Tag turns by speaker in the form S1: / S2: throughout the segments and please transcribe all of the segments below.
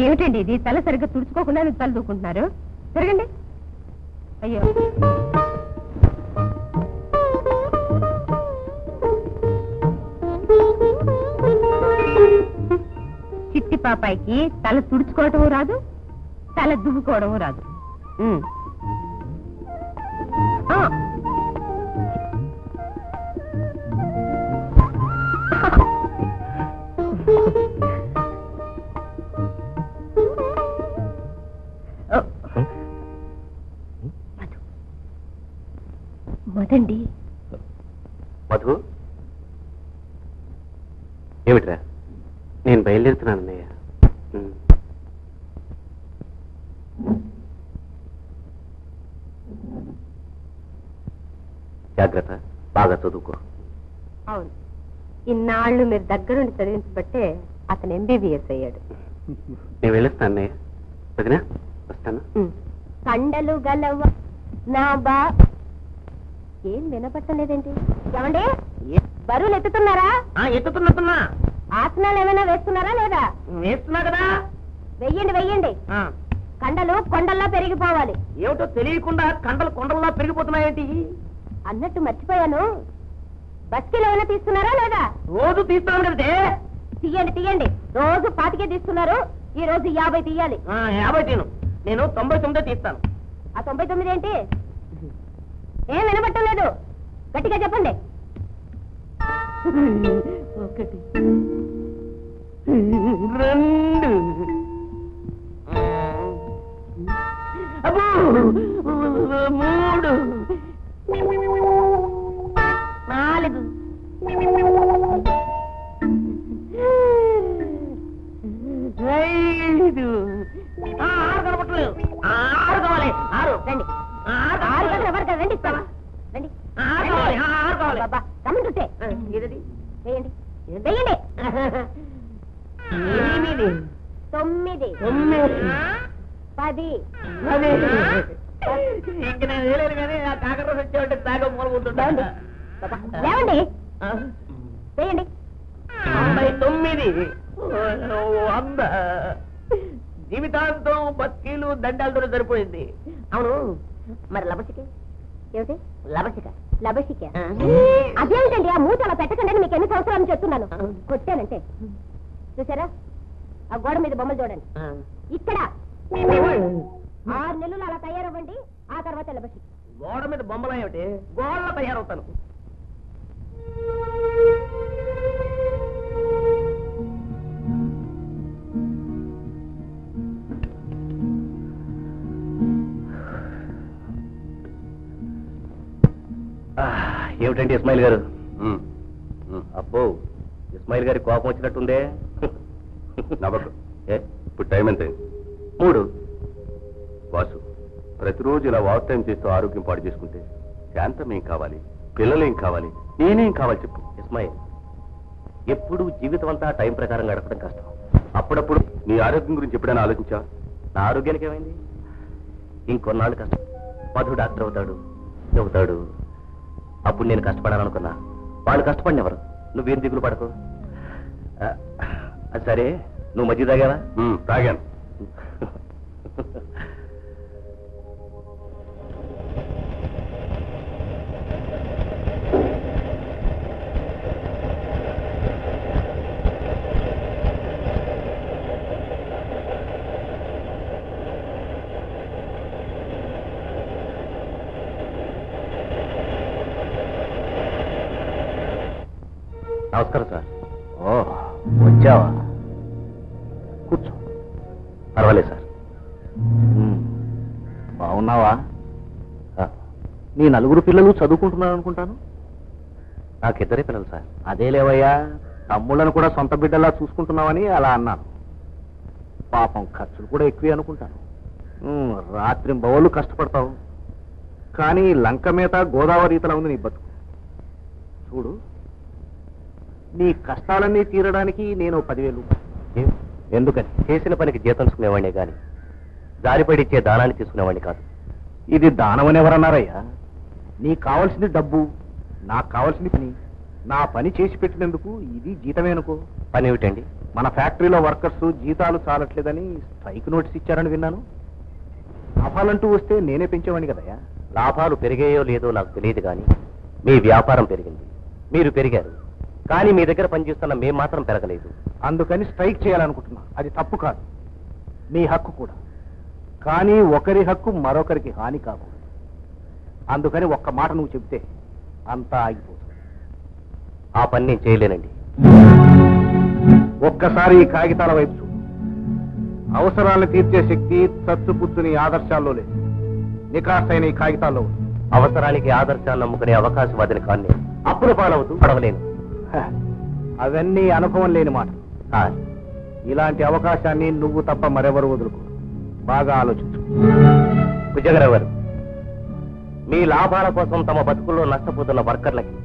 S1: ఏమిటండి ఇది? తల సరిగ్గా తుడుచుకోకుండా తల దూకుంటున్నారు. జరగండి. అయ్యో, చిట్టి పాపాయికి తల తుడుచుకోవటము రాదు, తల దువ్వుకోవడము రాదు. మదండి.
S2: మధు, ఏమిట్రా? నేను బయలుదేరుతున్నాను అన్నయ్య. జాగ్రత్త, బాగా చదువుకో.
S1: అవును, ఇన్నాళ్ళు మీరు దగ్గరుండి చదివించబట్టే అతను MBBS అయ్యాడు.
S2: నేను వెళ్ళొస్తాను అన్నయ్య. వదినా, వస్తాను.
S1: కండలు గలవ నా బా. ఏం వినపట్టలేదేంటి? ఏమండి, బరువులు ఎత్తుతున్నారా?
S3: ఎత్తుతున్నా.
S1: ఆసనాలు ఏమైనా వేస్తున్నారా లేదా?
S3: వేస్తున్నా కదా.
S1: వెయ్యండి వెయ్యండి. కండలు కొండల్లా పెరిగిపోవాలి.
S3: ఏమిటో తెలియకుండా కండలు కొండల్లా పెరిగిపోతున్నాయేంటి?
S1: అన్నట్టు మర్చిపోయాను, బస్కిలు ఏమైనా తీస్తున్నారా లేదా?
S3: రోజు తీస్తాను కదే.
S1: తీయండి తీయండి. రోజు 25 తీస్తున్నారు, ఈ రోజు 50 తీయాలి.
S3: 50 తీను. నేను 99 తీస్తాను.
S1: ఆ 99 ఏంటి? ఏం వినబట్టం లేదు, గట్టిగా చెప్పండి.
S3: 1 2 అబ్బో 3 4 5 6 కనపట్టలేదు. 6 కావాలి. 6 రండి. 6
S1: రండి ఇస్తావా? రండి.
S3: 6 కావాలి. 6 కావాలి.
S1: బాబా కమ్ముంటుంటే
S3: ఏదది?
S1: వేయండి వేయండి.
S3: 8
S1: 9 10
S3: ఇంక నేను వేయలేను కానీ ఆ కాకర రోజు వచ్చేవాడి తాగ మూలకుంటుంటా.
S1: లేవండి, వేయండి.
S3: 99 100 జీవితాంతం బక్కీలు దండాలతో సరిపోయింది. అవును, మరి లబసిక
S1: ఏమిటి?
S3: లబసిక
S1: లబసిక అదేమిటండి? ఆ మూత అలా పెట్టకండి, మీకు ఎన్ని సంవత్సరాలు చెప్తున్నాను. కొట్టానంటే చూసారా? ఆ గోడ మీద బొమ్మలు చూడండి. ఇక్కడ 6 నెలలు అలా తయారవ్వండి, ఆ తర్వాత లబసిక.
S3: గోడ మీద బొమ్మలు ఏమిటి? గోళ్ళ తయారవుతాను.
S2: ఏమిటండి ఇస్మాయిల్ గారు? అబ్బో, ఇస్మాయిల్ గారి కోపం వచ్చినట్టుందే.
S4: నవ్వకు. ఇప్పుడు టైం ఎంత?
S2: 3.
S4: వాసు, ప్రతిరోజు ఇలా వాక్ టైం చేస్తూ ఆరోగ్యం పాడు చేసుకుంటే శాంతం ఏం కావాలి, పిల్లలేం కావాలి, నేనేం కావాలి చెప్పు.
S2: ఇస్మాయిల్, ఎప్పుడు జీవితం అంతా టైం ప్రకారం గడపడం కష్టం.
S4: అప్పుడప్పుడు నీ ఆరోగ్యం గురించి ఎప్పుడైనా ఆలోచించా?
S2: నా ఆరోగ్యానికి ఏమైంది? ఇంకొన్నాళ్ళు కష్టం. మధు డాక్టర్ అవుతాడు, చెబుతాడు. అప్పుడు నేను కష్టపడాలనుకున్నా, వాళ్ళు కష్టపడినెవరు. నువ్వేం దిగులు పడకు. అది సరే, నువ్వు మజ్జిగ తాగావా?
S4: తాగాను.
S2: నమస్కారం సార్. ఓ, వచ్చావా? కూర్చో. పర్వాలేదు సార్. బాగున్నావా? నీ 4 పిల్లలు చదువుకుంటున్నారు అనుకుంటాను. నాకు 2 పిల్లలు సార్. అదే లేవయ్యా, తమ్ముళ్ళను కూడా సొంత బిడ్డలా చూసుకుంటున్నావని అలా అన్నాను. పాపం ఖర్చులు కూడా ఎక్కువే అనుకుంటాను. రాత్రి బౌలు కష్టపడతావు, కానీ లంక మీద గోదావరి ఈతలా ఉంది నీ బతుకు. చూడు, నీ కష్టాలన్నీ తీరడానికి నేను 10,000. ఎందుకని? చేసిన పనికి జీతం తీసుకునేవాడినే కానీ జారిపడిచ్చే దానాన్ని తీసుకునేవాడిని కాదు. ఇది దానం అని ఎవరన్నారయ్యా? నీకు కావాల్సింది డబ్బు, నాకు కావాల్సింది పని. నా పని చేసి పెట్టినందుకు ఇది జీతమేనుకో.
S4: పని ఏమిటండి?
S2: మన ఫ్యాక్టరీలో వర్కర్స్ జీతాలు చాలట్లేదని స్ట్రైక్ నోటీస్ ఇచ్చారని విన్నాను. లాభాలంటూ వస్తే నేనే పెంచేవాడిని కదయ్యా.
S4: లాభాలు పెరిగాయో లేదో నాకు తెలియదు కానీ మీ వ్యాపారం పెరిగింది, మీరు పెరిగారు. కానీ మీ దగ్గర పనిచేస్తున్న మేము మాత్రం పెరగలేదు.
S2: అందుకని స్ట్రైక్ చేయాలనుకుంటున్నా. అది తప్పు కాదు, మీ హక్కు కూడా. కానీ ఒకరి హక్కు మరొకరికి హాని కాకూడదు. అందుకని ఒక్క మాట నువ్వు చెబితే అంతా ఆగిపోతుంది.
S4: ఆ పని నేను చేయలేనండి.
S2: ఒక్కసారి ఈ కాగితాల వైపు చూడు. అవసరాలను తీర్చే శక్తి చచ్చుపుచ్చుని ఆదర్శాల్లో లేదు, నికాసైన ఈ కాగితాల్లో ఉంది.
S4: అవసరానికి ఆదర్శాన్ని నమ్ముకునే అవకాశవాదిని కానీ అప్పుల పాలవుతూ పడవలేను.
S2: అవన్నీ అనుభవం లేని మాట. ఇలాంటి అవకాశాన్ని నువ్వు తప్ప మరెవరు వదులుకో. బాగా ఆలోచించు.
S4: కుజగరావు గారు, మీ లాభాల కోసం తమ బతుకుల్లో నష్టపోతున్న వర్కర్లకి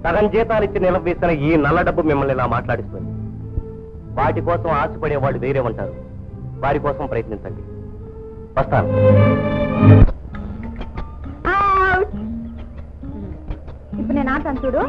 S4: సగం జీతాలిచ్చి నిలవేసిన ఈ నల్ల డబ్బు మిమ్మల్ని ఇలా మాట్లాడిస్తుంది. వాటి కోసం ఆశపడే వాళ్ళు వేరే ఉంటారు. వారి కోసం ప్రయత్నించండి. వస్తాను.
S1: ఇప్పుడు నేను ఆటను చూడు.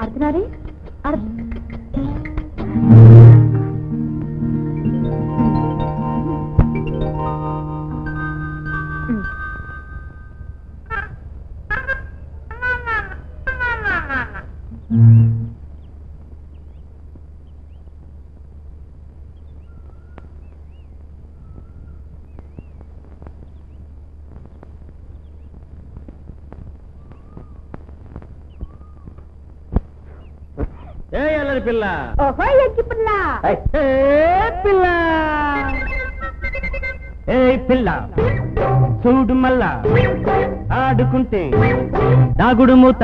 S1: అర్ధనారి
S3: పిల్ల
S1: ఓహో ఎగ్గి పిల్ల.
S3: పిల్ల ఏ పిల్ల చూడు మళ్ళా ఆడుకుంటే దాగుడు మూత.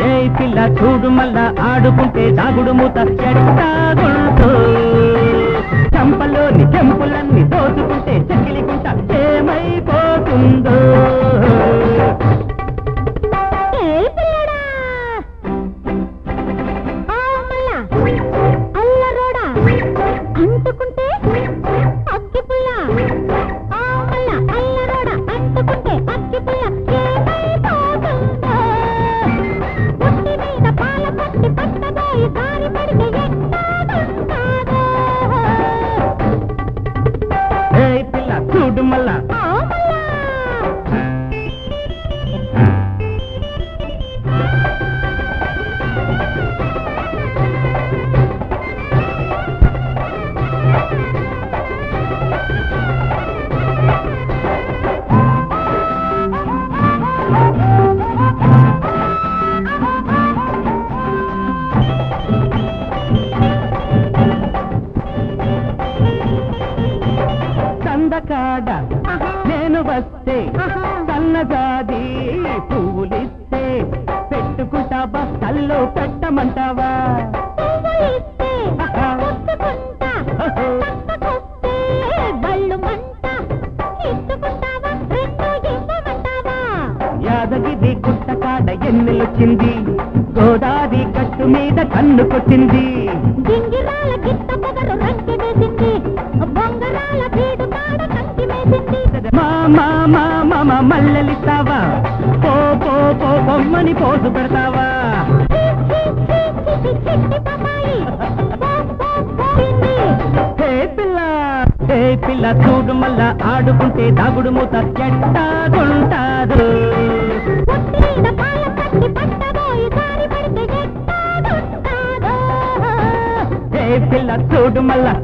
S3: ఏ పిల్ల చూడు మళ్ళా ఆడుకుంటే దాగుడు మూత. ఎట్టాగుంటూ చంపలోని చెంపులన్నీ దోచుకుంటే చకిలికుంటా ఏమైపోతుందో.
S1: అంటుకుంటే అగ్గి పుల్ల. అల్లరోడ అంటుకుంటే అగ్గి పుల్ల ఏమైపోతుందో. పుట్టి మీద పాల పట్టి పట్టబోయి దారి పడితే ఎట్టాగుంటాదో.
S3: ఏ పిల్ల చూడు మళ్ళా సందకాడ నేను వస్తే సన్నజాది పువ్వులిస్తే పెట్టుకుంటావా కల్లో పెట్టమంటావా? యాదగిరి గుట్టకాడ ఎన్నెలొచ్చింది, గోదావరి కట్టు మీద కన్ను కొట్టింది.
S1: గింగిరాల గిట్ట పొగరు రంకి వేసింది, బొంగరాల బీడు కాడ కంకి వేసింది.
S3: మామా మామా మల్లెలిస్తావా? పో పో పో బొమ్మని పోసు పెడతావా? హే పిల్ల హే పిల్ల చూడు మళ్ళా ఆడుకుంటే దాగుడు మూత ఎట్టాగుంటాదు. హే పిల్ల చూడు మళ్ళా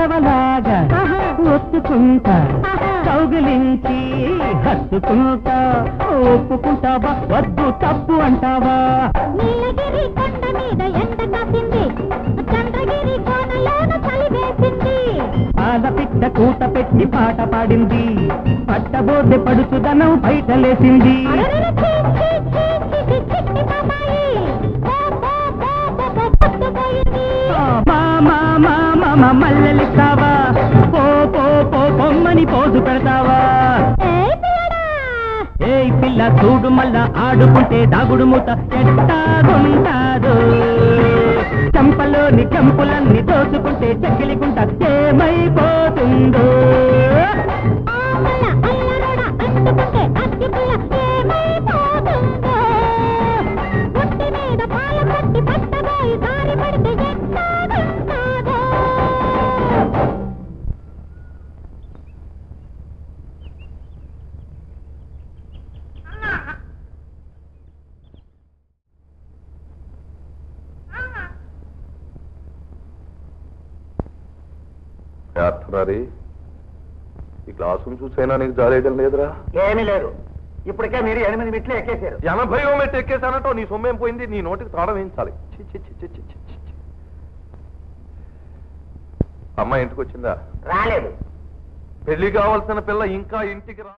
S3: పడవలాగా ఒత్తుకుంటా కౌగిలించి హత్తుకుంటా ఒప్పుకుంటావా వద్దు తప్పు అంటావా
S1: నీలగిరి కొండ మీద ఎండ కాసింది చంద్రగిరి కోనలోన చలి వేసింది
S3: పాలపిట్ట కూత పెట్టి పాట పాడింది పట్టబోతే పడుచుదనం బయటలేసింది మామా మల్లెలిస్తావా పో పో పో బొమ్మని పోజు పెడతావా ఏ పిల్ల చూడు మళ్ళా ఆడుకుంటే దాగుడు మూత ఎట్టాగుంటాదు చంపలోని చెంపులన్నీ దోచుకుంటే చెక్కిలిగుంట ఏమైపోతుందో
S5: అర్థనారి ఈ క్లాసును చూసైనా నీకు జాలేయడం లేదురా
S2: ఏమీ లేదు ఇప్పటికే మీరు 8 మెట్లు ఎక్కేశారు
S5: 80 మెట్లు ఎక్కేసానంటో నీ సొమ్మేం పోయింది నీ నోటికి తాళం వేయించాలి అమ్మ ఇంటికి వచ్చిందా
S2: రాలేదు
S5: పెళ్లి కావాల్సిన పిల్ల ఇంకా ఇంటికి రా